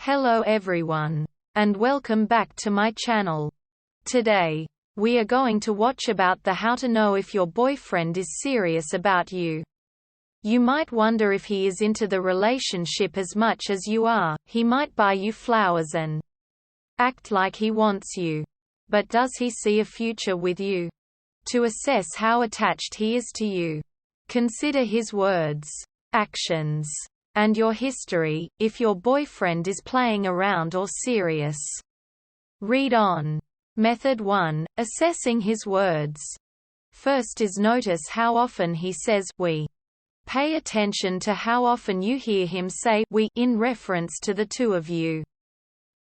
Hello everyone, and welcome back to my channel. Today, we are going to watch about the how to know if your boyfriend is serious about you. You might wonder if he is into the relationship as much as you are. He might buy you flowers and act like he wants you. But does he see a future with you? To assess how attached he is to you, consider his words, actions, and your history, if your boyfriend is playing around or serious. Read on. Method 1. Assessing his words. First is notice how often he says we. Pay attention to how often you hear him say we in reference to the two of you.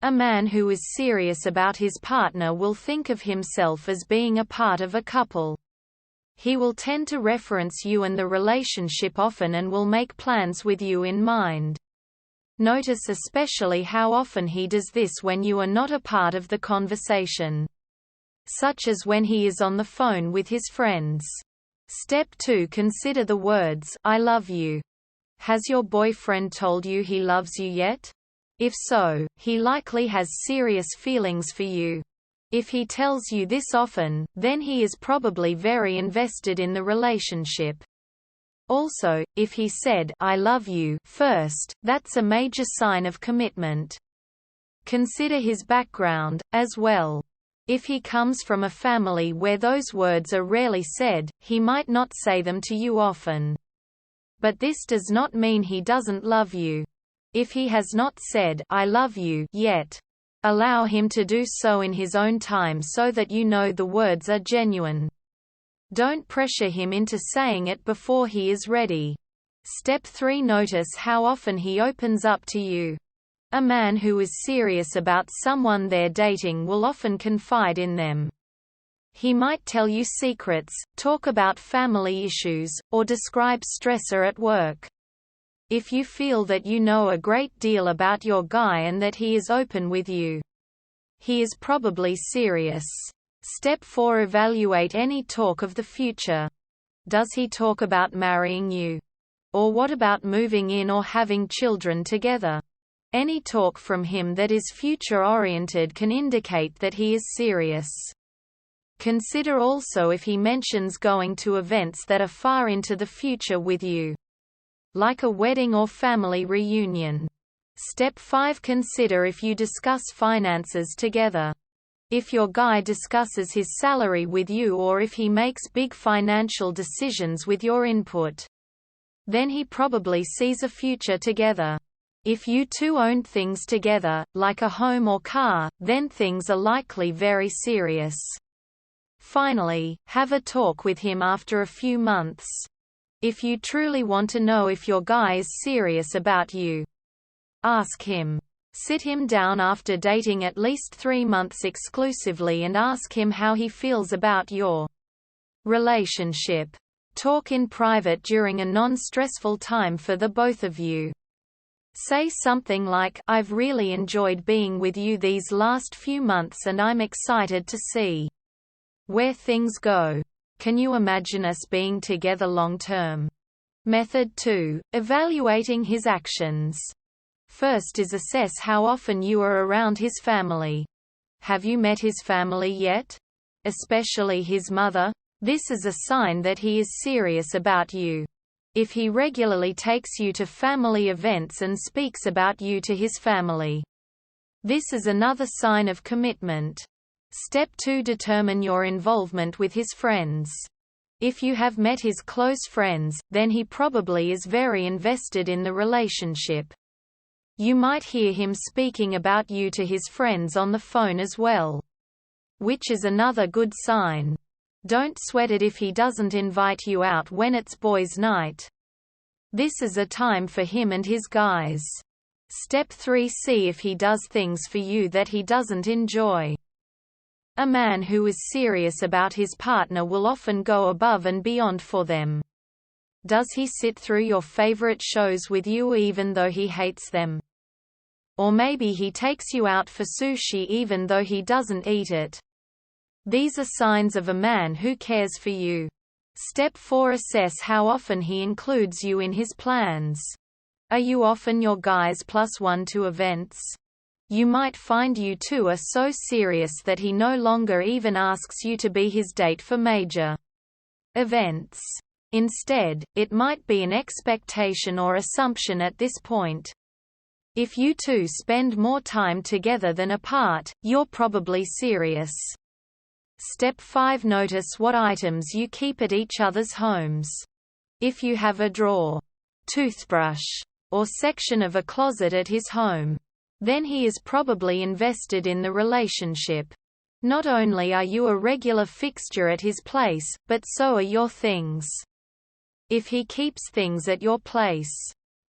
A man who is serious about his partner will think of himself as being a part of a couple. He will tend to reference you and the relationship often and will make plans with you in mind. Notice especially how often he does this when you are not a part of the conversation, such as when he is on the phone with his friends. Step 2. Consider the words, I love you. Has your boyfriend told you he loves you yet? If so, he likely has serious feelings for you. If he tells you this often, then he is probably very invested in the relationship. Also, if he said, I love you, first, that's a major sign of commitment. Consider his background, as well. If he comes from a family where those words are rarely said, he might not say them to you often. But this does not mean he doesn't love you. If he has not said, I love you, yet, allow him to do so in his own time so that you know the words are genuine. Don't pressure him into saying it before he is ready. Step 3. Notice how often he opens up to you. A man who is serious about someone they're dating will often confide in them. He might tell you secrets, talk about family issues, or describe stressor at work. If you feel that you know a great deal about your guy and that he is open with you, he is probably serious. Step 4. Evaluate any talk of the future. Does he talk about marrying you? Or what about moving in or having children together? Any talk from him that is future-oriented can indicate that he is serious. Consider also if he mentions going to events that are far into the future with you, like a wedding or family reunion. Step 5. Consider if you discuss finances together. If your guy discusses his salary with you or if he makes big financial decisions with your input, then he probably sees a future together. If you two own things together, like a home or car, then things are likely very serious. Finally, have a talk with him after a few months. If you truly want to know if your guy is serious about you, ask him. Sit him down after dating at least 3 months exclusively and ask him how he feels about your relationship. Talk in private during a non-stressful time for the both of you. Say something like, I've really enjoyed being with you these last few months and I'm excited to see where things go. Can you imagine us being together long term? Method 2. Evaluating his actions. First is assess how often you are around his family. Have you met his family yet? Especially his mother? This is a sign that he is serious about you. If he regularly takes you to family events and speaks about you to his family, this is another sign of commitment. Step 2. Determine your involvement with his friends. If you have met his close friends, then he probably is very invested in the relationship. You might hear him speaking about you to his friends on the phone as well, which is another good sign. Don't sweat it if he doesn't invite you out when it's boys' night. This is a time for him and his guys. Step 3. See if he does things for you that he doesn't enjoy. A man who is serious about his partner will often go above and beyond for them. Does he sit through your favorite shows with you even though he hates them? Or maybe he takes you out for sushi even though he doesn't eat it. These are signs of a man who cares for you. Step 4. Assess how often he includes you in his plans. Are you often your guys +1 to events? You might find you two are so serious that he no longer even asks you to be his date for major events. Instead, it might be an expectation or assumption at this point. If you two spend more time together than apart, you're probably serious. Step 5. Notice what items you keep at each other's homes. If you have a drawer, toothbrush, or section of a closet at his home, then he is probably invested in the relationship. Not only are you a regular fixture at his place, but so are your things. If he keeps things at your place,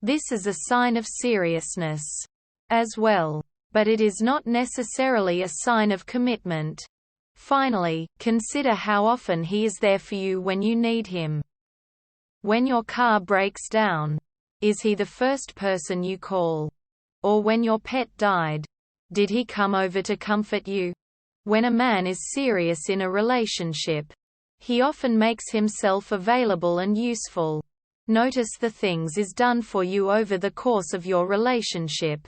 this is a sign of seriousness as well. But it is not necessarily a sign of commitment. Finally, consider how often he is there for you when you need him. When your car breaks down, is he the first person you call? Or when your pet died, did he come over to comfort you? When a man is serious in a relationship, he often makes himself available and useful. Notice the things is done for you over the course of your relationship.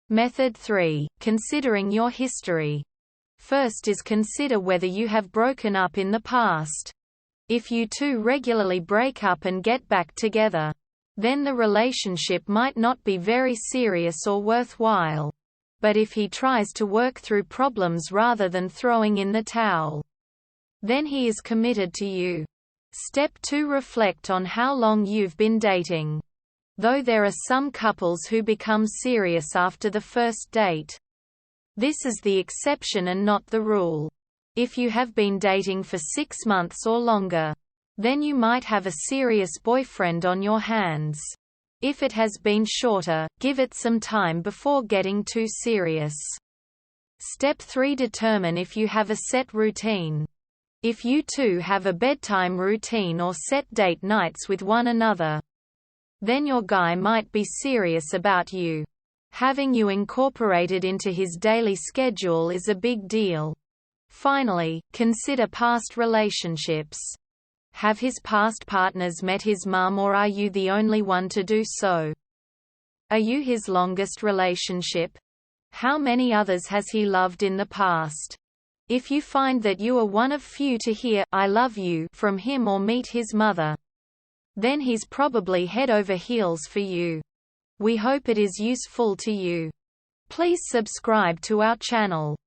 Method 3. Considering your history. First is consider whether you have broken up in the past. If you two regularly break up and get back together, then the relationship might not be very serious or worthwhile. But if he tries to work through problems rather than throwing in the towel, then he is committed to you. Step 2. Reflect on how long you've been dating. Though there are some couples who become serious after the first date, this is the exception and not the rule. If you have been dating for 6 months or longer, then you might have a serious boyfriend on your hands. If it has been shorter, give it some time before getting too serious. Step 3. Determine if you have a set routine. If you two have a bedtime routine or set date nights with one another, then your guy might be serious about you. Having you incorporated into his daily schedule is a big deal. Finally, consider past relationships. Have his past partners met his mum, or are you the only one to do so? Are you his longest relationship? How many others has he loved in the past? If you find that you are one of few to hear "I love you" from him or meet his mother, then he's probably head over heels for you. We hope it is useful to you. Please subscribe to our channel.